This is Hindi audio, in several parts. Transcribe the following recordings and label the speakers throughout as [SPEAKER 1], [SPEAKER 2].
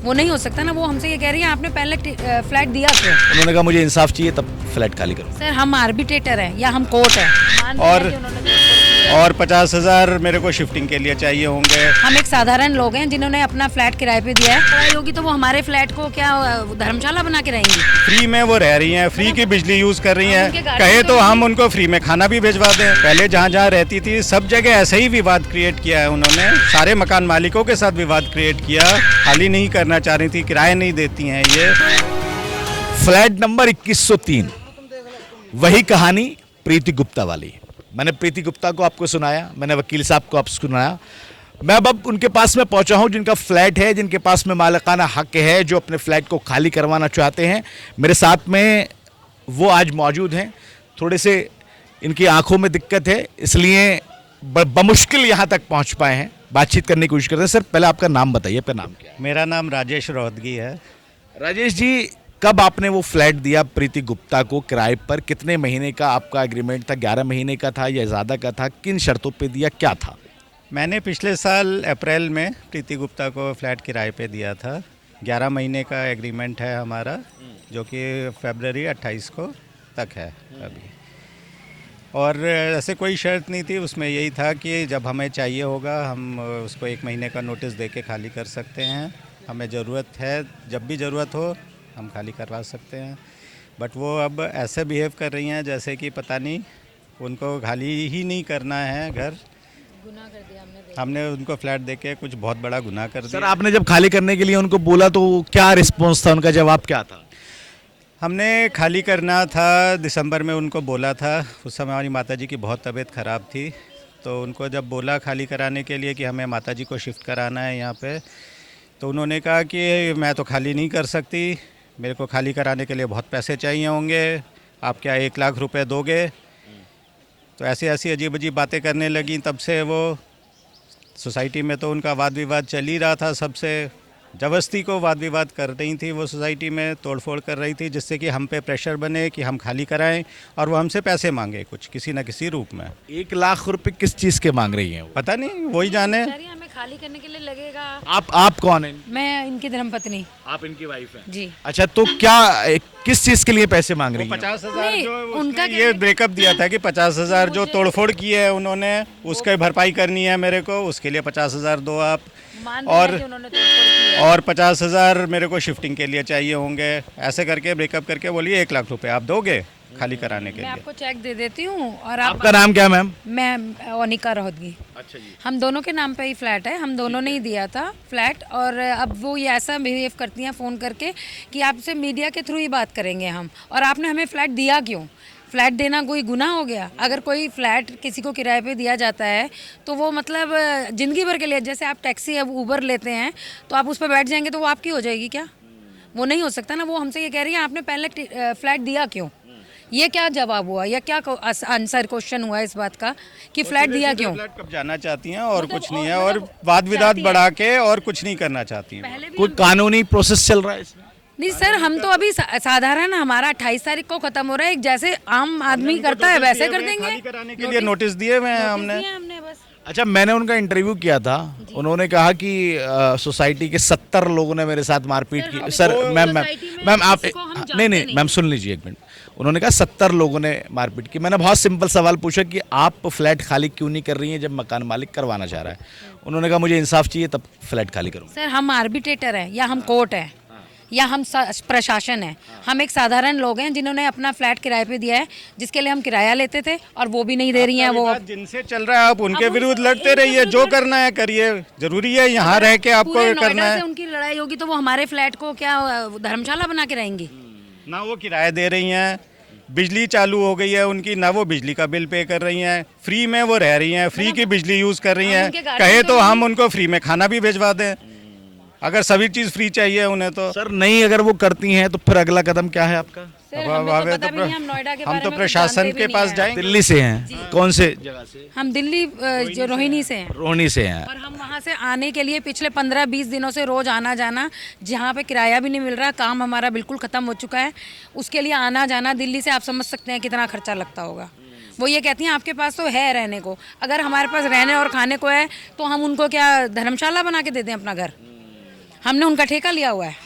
[SPEAKER 1] वो नहीं हो सकता ना। वो हमसे ये कह रही है आपने पहले फ्लैट दिया क्यों?
[SPEAKER 2] उन्होंने कहा मुझे इंसाफ चाहिए तब फ्लैट खाली करो।
[SPEAKER 1] सर हम आर्बिट्रेटर हैं या हम कोर्ट है।
[SPEAKER 3] और 50,000 मेरे को शिफ्टिंग के लिए चाहिए होंगे।
[SPEAKER 1] हम एक साधारण लोग हैं जिन्होंने अपना फ्लैट किराए पे दिया है। लड़ाई होगी तो वो हमारे फ्लैट को क्या धर्मशाला बना के रहेंगी?
[SPEAKER 3] फ्री में वो रह रही हैं, फ्री की बिजली यूज कर रही
[SPEAKER 1] उनके
[SPEAKER 3] हैं।
[SPEAKER 1] गार्डन
[SPEAKER 3] कहे
[SPEAKER 1] में
[SPEAKER 3] तो हम उनको फ्री में खाना भी भिजवा दें। पहले जहाँ जहाँ रहती थी सब जगह ऐसे ही विवाद क्रिएट किया है उन्होंने। सारे मकान मालिकों के साथ विवाद क्रिएट किया। खाली नहीं करना चाह रही थी, किराए नहीं देती हैं ये।
[SPEAKER 2] फ्लैट नंबर 2103, वही कहानी प्रीति गुप्ता वाली। मैंने प्रीति गुप्ता को आपको सुनाया, मैंने वकील साहब को आपको सुनाया। मैं अब उनके पास में पहुंचा हूं जिनका फ्लैट है, जिनके पास में मालिकाना हक है, जो अपने फ्लैट को खाली करवाना चाहते हैं। मेरे साथ में वो आज मौजूद हैं। थोड़े से इनकी आंखों में दिक्कत है, इसलिए बमुश्किल यहाँ तक पहुँच पाए हैं। बातचीत करने की कोशिश करते हैं। सर पहले आपका नाम बताइए, आपका नाम क्या है?
[SPEAKER 3] मेरा नाम राजेश रोहतगी है।
[SPEAKER 2] राजेश जी, कब आपने वो फ्लैट दिया प्रीति गुप्ता को किराए पर? कितने महीने का आपका एग्रीमेंट था? 11 महीने का था या ज़्यादा का था? किन शर्तों पे दिया, क्या था?
[SPEAKER 3] मैंने पिछले साल अप्रैल में प्रीति गुप्ता को फ्लैट किराए पे दिया था। 11 महीने का एग्रीमेंट है हमारा, जो कि फरवरी 28 को तक है अभी। और ऐसे कोई शर्त नहीं थी, उसमें यही था कि जब हमें चाहिए होगा हम उसको 1 महीने का नोटिस दे के खाली कर सकते हैं। हमें ज़रूरत है, जब भी ज़रूरत हो हम खाली करवा सकते हैं। बट वो अब ऐसे बिहेव कर रही हैं जैसे कि पता नहीं उनको खाली ही नहीं करना है घर।
[SPEAKER 1] गुनाह कर दिया
[SPEAKER 3] हमने उनको फ्लैट देके कुछ बहुत बड़ा गुनाह कर दिया।
[SPEAKER 2] सर आपने जब खाली करने के लिए उनको बोला तो क्या रिस्पॉन्स था, उनका जवाब क्या था?
[SPEAKER 3] हमने खाली करना था, दिसंबर में उनको बोला था। उस समय हमारी माताजी की बहुत तबीयत ख़राब थी, तो उनको जब बोला खाली कराने के लिए कि हमें माताजी को शिफ्ट कराना है यहाँ पे, तो उन्होंने कहा कि मैं तो खाली नहीं कर सकती, मेरे को खाली कराने के लिए बहुत पैसे चाहिए होंगे, आप क्या 1 लाख रुपए दोगे? तो ऐसी ऐसी अजीब अजीब बातें करने लगी। तब से वो सोसाइटी में तो उनका वाद विवाद चल ही रहा था सबसे। ज़बरदस्ती को वाद विवाद कर रही थी वो, सोसाइटी में तोड़फोड़ कर रही थी, जिससे कि हम पे प्रेशर बने कि हम खाली कराएं और वो हमसे पैसे मांगे कुछ किसी न किसी रूप में।
[SPEAKER 2] 1 लाख रुपए किस चीज़ के मांग रही हैं वो?
[SPEAKER 3] पता नहीं, वही जाने।
[SPEAKER 1] हमें खाली करने के लिए लगेगा।
[SPEAKER 2] आप कौन हैं?
[SPEAKER 1] मैं इनकी धर्मपत्नी।
[SPEAKER 2] आप इनकी वाइफ हैं?
[SPEAKER 1] जी।
[SPEAKER 2] अच्छा, तो क्या किस चीज़ के लिए पैसे मांग रही हैं?
[SPEAKER 3] 50,000
[SPEAKER 1] नहीं,
[SPEAKER 3] जो
[SPEAKER 1] उनका
[SPEAKER 3] ये ब्रेकअप दिया था कि 50,000 जो तोड़फोड़ की है उन्होंने, उसकी भरपाई करनी है मेरे को, उसके लिए 50,000 दो आप। और 50,000 मेरे को शिफ्टिंग के लिए चाहिए होंगे। ऐसे करके ब्रेकअप करके बोलिए 1 लाख रुपए आप दोगे खाली कराने के
[SPEAKER 1] मैं
[SPEAKER 3] लिए।
[SPEAKER 1] आपको चेक दे देती हूँ। और आप
[SPEAKER 2] आपका नाम क्या मैम?
[SPEAKER 1] मैं ओनिका रोहतगी।
[SPEAKER 2] अच्छा जी।
[SPEAKER 1] हम दोनों के नाम पे ही फ्लैट है, हम दोनों ने ही दिया था फ्लैट। और अब वो ये ऐसा बिहेव करती हैं फ़ोन करके कि आपसे मीडिया के थ्रू ही बात करेंगे हम, और आपने हमें फ्लैट दिया क्यों? फ्लैट देना कोई गुनाह हो गया? अगर कोई फ्लैट किसी को किराए पे दिया जाता है तो वो मतलब ज़िंदगी भर के लिए, जैसे आप टैक्सी अब ऊबर लेते हैं तो आप उस पर बैठ जाएंगे तो वो आपकी हो जाएगी क्या? वो नहीं हो सकता ना। वो हमसे ये कह रही है आपने पहले फ्लैट दिया क्यों? ये क्या जवाब हुआ या क्या आंसर क्वेश्चन हुआ इस बात का कि फ्लैट दिया क्यों?
[SPEAKER 3] फ्लैट कब जाना चाहती हैं और
[SPEAKER 1] मतलब
[SPEAKER 3] कुछ नहीं
[SPEAKER 1] और
[SPEAKER 3] है, और
[SPEAKER 1] मतलब
[SPEAKER 3] वाद विवाद
[SPEAKER 1] चाहती हैं।
[SPEAKER 3] बढ़ा के और कुछ नहीं करना चाहती हैं।
[SPEAKER 1] पहले भी
[SPEAKER 2] कोई कानूनी प्रोसेस चल रहा है इसमें?
[SPEAKER 1] नहीं सर, हम तो अभी साधारण, हमारा 28 तारीख को खत्म हो रहा है, जैसे आम आदमी करता है वैसे कर देंगे।
[SPEAKER 3] खाली कराने के लिए नोटिस दिए हुए हैं हमने।
[SPEAKER 1] हमने बस।
[SPEAKER 2] अच्छा, मैंने उनका इंटरव्यू किया था, उन्होंने कहा कि सोसाइटी के 70 लोगों ने मेरे साथ मारपीट की। सर मैम आप नहीं मैम सुन लीजिए 1 मिनट। उन्होंने कहा 70 लोगों ने मारपीट की। मैंने बहुत सिंपल सवाल पूछा कि आप फ्लैट खाली क्यों नहीं कर रही हैं जब मकान मालिक करवाना चाह रहा है? उन्होंने कहा मुझे इंसाफ चाहिए तब फ्लैट खाली करूँ।
[SPEAKER 1] सर हम आर्बिट्रेटर हैं या हम कोर्ट है या हम प्रशासन है। हम एक साधारण लोग हैं जिन्होंने अपना फ्लैट किराए पे दिया है, जिसके लिए हम किराया लेते थे और वो भी नहीं दे रही हैं। वो
[SPEAKER 3] जिनसे चल रहा है आप उनके विरुद्ध लड़ते रहिए, जो करना है करिए। जरूरी है यहाँ रह के आपको
[SPEAKER 1] पूरे
[SPEAKER 3] करना
[SPEAKER 1] नोएडा
[SPEAKER 3] है।
[SPEAKER 1] से उनकी लड़ाई होगी तो वो हमारे फ्लैट को क्या धर्मशाला बना के रहेंगी?
[SPEAKER 3] ना वो किराया दे रही हैं, बिजली चालू हो गई है उनकी, ना वो बिजली का बिल पे कर रही हैं, फ्री में वो रह रही हैं, फ्री की बिजली यूज़ कर रही हैं। कहे तो हम उनको फ्री में खाना भी भिजवा दें, अगर सभी चीज़ फ्री चाहिए उन्हें तो।
[SPEAKER 2] सर नहीं, अगर वो करती हैं तो फिर अगला कदम क्या है आपका?
[SPEAKER 1] सर हमें तो पता भी नहीं, हम नोएडा के
[SPEAKER 3] हम
[SPEAKER 1] बारे
[SPEAKER 3] तो
[SPEAKER 1] में कुछ
[SPEAKER 3] प्रशासन
[SPEAKER 1] जानते भी
[SPEAKER 3] के
[SPEAKER 1] नहीं
[SPEAKER 3] पास
[SPEAKER 1] हैं।
[SPEAKER 3] जाएंगे।
[SPEAKER 2] दिल्ली से हैं? कौन से जगह से?
[SPEAKER 1] हम दिल्ली जो रोहिणी से हैं।
[SPEAKER 2] रोहिणी से हैं।
[SPEAKER 1] और हम वहाँ से आने के लिए पिछले 15-20 दिनों से रोज़ आना जाना, जहाँ पे किराया भी नहीं मिल रहा, काम हमारा बिल्कुल ख़त्म हो चुका है, उसके लिए आना जाना दिल्ली से, आप समझ सकते हैं कितना खर्चा लगता होगा। वो ये कहती हैं आपके पास तो है रहने को, अगर हमारे पास रहने और खाने को है तो हम उनको क्या धर्मशाला बना के दे दें अपना घर? हमने उनका ठेका लिया हुआ है।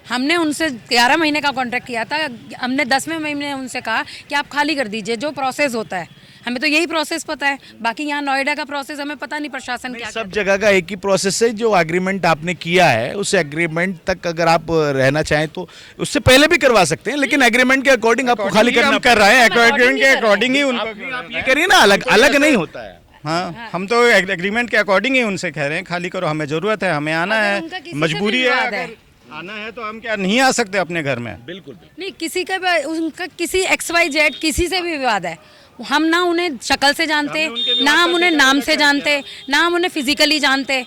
[SPEAKER 1] हमने उनसे 11 महीने का कॉन्ट्रैक्ट किया था। हमने 10वें महीने उनसे कहा कि आप खाली कर दीजिए, जो प्रोसेस होता है। हमें तो यही प्रोसेस पता है, बाकी यहाँ नोएडा का प्रोसेस हमें पता नहीं प्रशासन क्या
[SPEAKER 2] सब जगह का एक ही प्रोसेस है। जो एग्रीमेंट आपने किया है उस एग्रीमेंट तक अगर आप रहना चाहें तो उससे पहले भी करवा सकते हैं, लेकिन एग्रीमेंट के अकॉर्डिंग आपको खाली करना
[SPEAKER 3] कर रहे हैं, एग्रीमेंट के अकॉर्डिंग ही उनको
[SPEAKER 2] आप ये करिए ना, अलग अलग नहीं होता है।
[SPEAKER 3] हाँ, हम तो एग्रीमेंट के अकॉर्डिंग ही उनसे कह रहे हैं खाली करो, हमें जरूरत है, हमें आना
[SPEAKER 1] अगर उनका
[SPEAKER 3] है,
[SPEAKER 1] किसी से
[SPEAKER 3] मजबूरी
[SPEAKER 1] भी
[SPEAKER 3] है।
[SPEAKER 1] विवाद है।
[SPEAKER 3] अगर आना है तो हम क्या नहीं आ सकते अपने घर में?
[SPEAKER 2] बिल्कुल
[SPEAKER 1] नहीं, किसी का उनका किसी XYZ किसी से भी विवाद है, हम ना उन्हें शक्ल से जानते, ना हम उन्हें नाम से जानते, ना हम उन्हें फिजिकली जानते।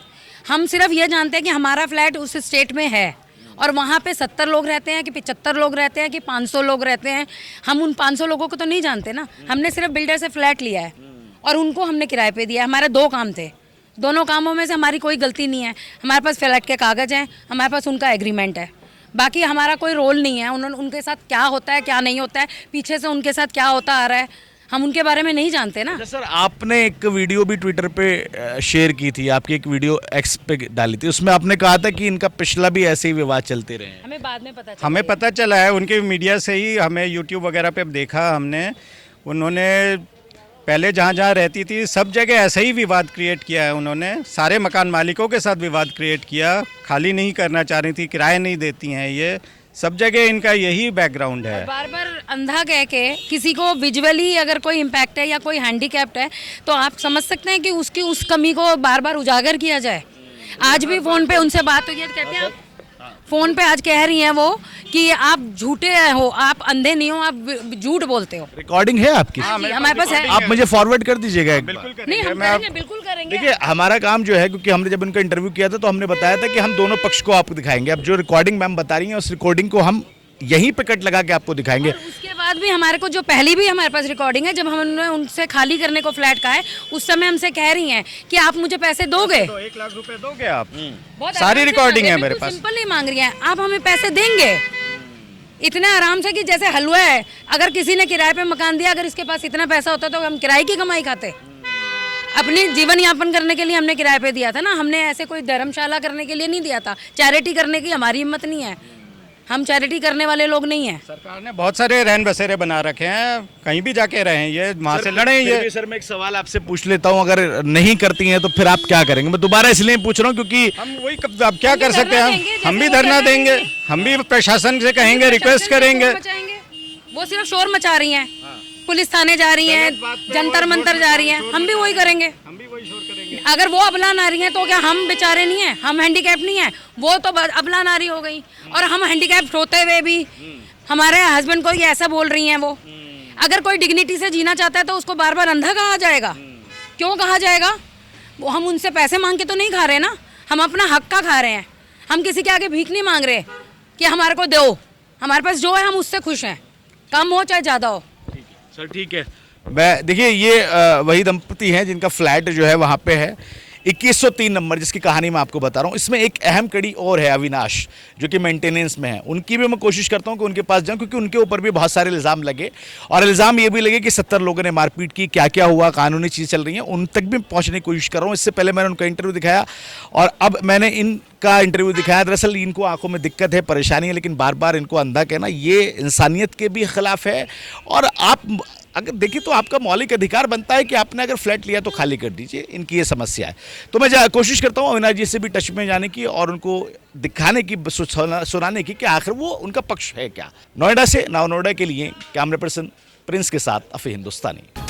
[SPEAKER 1] हम सिर्फ ये जानते हैं कि हमारा फ्लैट उस स्टेट में है और वहाँ पे 70 लोग रहते हैं कि 75 लोग रहते हैं कि 500 लोग रहते हैं। हम उन 500 लोगों को तो नहीं जानते ना। हमने सिर्फ बिल्डर से फ्लैट लिया है और उनको हमने किराए पे दिया है। हमारे 2 काम थे, दोनों कामों में से हमारी कोई गलती नहीं है। हमारे पास फ्लैट के कागज़ हैं, हमारे पास उनका एग्रीमेंट है, बाकी हमारा कोई रोल नहीं है। उन्होंने उनके साथ क्या होता है क्या नहीं होता है, पीछे से उनके साथ क्या होता आ रहा है, हम उनके बारे में नहीं जानते ना।
[SPEAKER 2] सर, आपने एक वीडियो भी ट्विटर पे शेयर की थी, आपकी एक वीडियो एक्स पे डाली थी, उसमें आपने कहा था कि इनका पिछला भी ऐसे ही विवाद चलते रहे हैं।
[SPEAKER 1] हमें बाद में पता चला।
[SPEAKER 3] हमें पता चला है उनके मीडिया से ही, हमें यूट्यूब वगैरह पे देखा हमने। उन्होंने पहले जहाँ जहाँ रहती थी सब जगह ऐसा ही विवाद क्रिएट किया है। उन्होंने सारे मकान मालिकों के साथ विवाद क्रिएट किया, खाली नहीं करना चाह रही थी, किराए नहीं देती हैं, ये सब जगह इनका यही बैकग्राउंड है।
[SPEAKER 1] बार बार अंधा कह के किसी को विजुअली अगर कोई इम्पैक्ट है या कोई हैंडीकैप्ड है तो आप समझ सकते हैं कि उसकी उस कमी को बार बार उजागर किया जाए। आज भी फ़ोन पे उनसे बात हुई है, कहते हैं आप फ़ोन पे आज कह रही हैं वो कि आप झूठे हो, आप अंधे नहीं हो, आप झूठ बोलते हो।
[SPEAKER 2] रिकॉर्डिंग है आपकी?
[SPEAKER 1] हाँ जी, हमारे पास है।
[SPEAKER 2] आप मुझे फॉरवर्ड कर दीजिएगा एक बार।
[SPEAKER 1] नहीं, हम करेंगे, बिल्कुल करेंगे।
[SPEAKER 2] देखिए, हमारा काम जो है, क्योंकि हमने जब उनका इंटरव्यू किया था तो हमने बताया था कि हम दोनों पक्ष को आपको दिखाएंगे। अब जो रिकॉर्डिंग मैम बता रही हैं उस रिकॉर्डिंग को हम यहीं पे कट लगा के आपको दिखाएंगे।
[SPEAKER 1] और उसके बाद भी हमारे को जो पहली भी हमारे पास रिकॉर्डिंग है, जब हमने उनसे खाली करने को फ्लैट कहा है उस समय हमसे कह रही हैं कि आप मुझे पैसे दोगे,
[SPEAKER 3] तो 1 लाख रुपए दोगे आप?
[SPEAKER 1] बहुत
[SPEAKER 3] सारी
[SPEAKER 1] आराम से
[SPEAKER 3] रिकॉर्डिंग
[SPEAKER 1] मांग
[SPEAKER 3] है
[SPEAKER 1] रही
[SPEAKER 3] मेरे पास।
[SPEAKER 1] सिंपल नहीं मांग रही हैं, आप हमें पैसे देंगे इतने आराम से कि जैसे हलवा है। अगर किसी ने किराए पे मकान दिया, अगर इसके पास इतना पैसा होता तो हम किराए की कमाई खाते। अपनी जीवन यापन करने के लिए हमने किराए पे दिया था ना, हमने ऐसे कोई धर्मशाला करने के लिए नहीं दिया था। चैरिटी करने की हमारी हिम्मत नहीं है, हम चैरिटी करने वाले लोग नहीं हैं।
[SPEAKER 3] सरकार ने बहुत सारे रहन बसेरे बना रखे हैं, कहीं भी जाके रहें, ये वहाँ से लड़ें। ये
[SPEAKER 2] सर, मैं एक सवाल आपसे पूछ लेता हूँ, अगर नहीं करती हैं तो फिर आप क्या करेंगे? मैं दोबारा इसलिए पूछ रहा हूँ क्योंकि
[SPEAKER 3] हम वही अब क्या कर सकते हैं, हम भी धरना देंगे, हम भी प्रशासन से कहेंगे, रिक्वेस्ट करेंगे।
[SPEAKER 1] वो सिर्फ शोर मचा रही हैं, पुलिस थाने जा रही हैं, जंतर मंतर जा रही हैं, हम भी वही करेंगे।
[SPEAKER 3] हम भी वही शोर करेंगे।
[SPEAKER 1] अगर वो अबला नारी हैं तो क्या हम बेचारे नहीं हैं? हम हैंडीकैप नहीं हैं, वो तो अबला नारी हो गई। और हम हैंडीकैप होते हुए भी हमारे हस्बैंड को ये ऐसा बोल रही हैं। वो अगर कोई डिग्निटी से जीना चाहता है तो उसको बार बार अंधा कहा जाएगा? क्यों कहा जाएगा? वो हम उनसे पैसे मांग के तो नहीं खा रहे ना, हम अपना हक का खा रहे हैं। हम किसी के आगे भीख नहीं मांग रहे कि हमारे को दो। हमारे पास जो है हम उससे खुश हैं, कम हो चाहे ज़्यादा हो।
[SPEAKER 2] सर ठीक है। मैं देखिए, ये वही दंपति हैं जिनका फ्लैट जो है वहाँ पे है 2103 नंबर, जिसकी कहानी मैं आपको बता रहा हूँ। इसमें एक अहम कड़ी और है, अविनाश, जो कि मेंटेनेंस में है। उनकी भी मैं कोशिश करता हूँ कि उनके पास जाऊँ, क्योंकि उनके ऊपर भी बहुत सारे इल्ज़ाम लगे और इल्ज़ाम ये भी लगे कि 70 लोगों ने मारपीट की, क्या क्या हुआ, कानूनी चीज़ चल रही है, उन तक भी पहुँचने की कोशिश कर रहा हूँ। इससे पहले मैंने उनका इंटरव्यू दिखाया और अब मैंने इनका इंटरव्यू दिखाया। दरअसल इनको आंखों में दिक्कत है, परेशानी है, लेकिन बार बार इनको अंधा कहना ये इंसानियत के भी खिलाफ है। और आप अगर देखिए तो आपका मौलिक अधिकार बनता है कि आपने अगर फ्लैट लिया तो खाली कर दीजिए। इनकी ये समस्या है। तो मैं कोशिश करता हूँ अविनाश जी से भी टच में जाने की और उनको दिखाने की, सुनाने की कि आखिर वो उनका पक्ष है क्या। नोएडा से नाउ नोएडा के लिए कैमरा पर्सन प्रिंस के साथ अफी हिंदुस्तानी।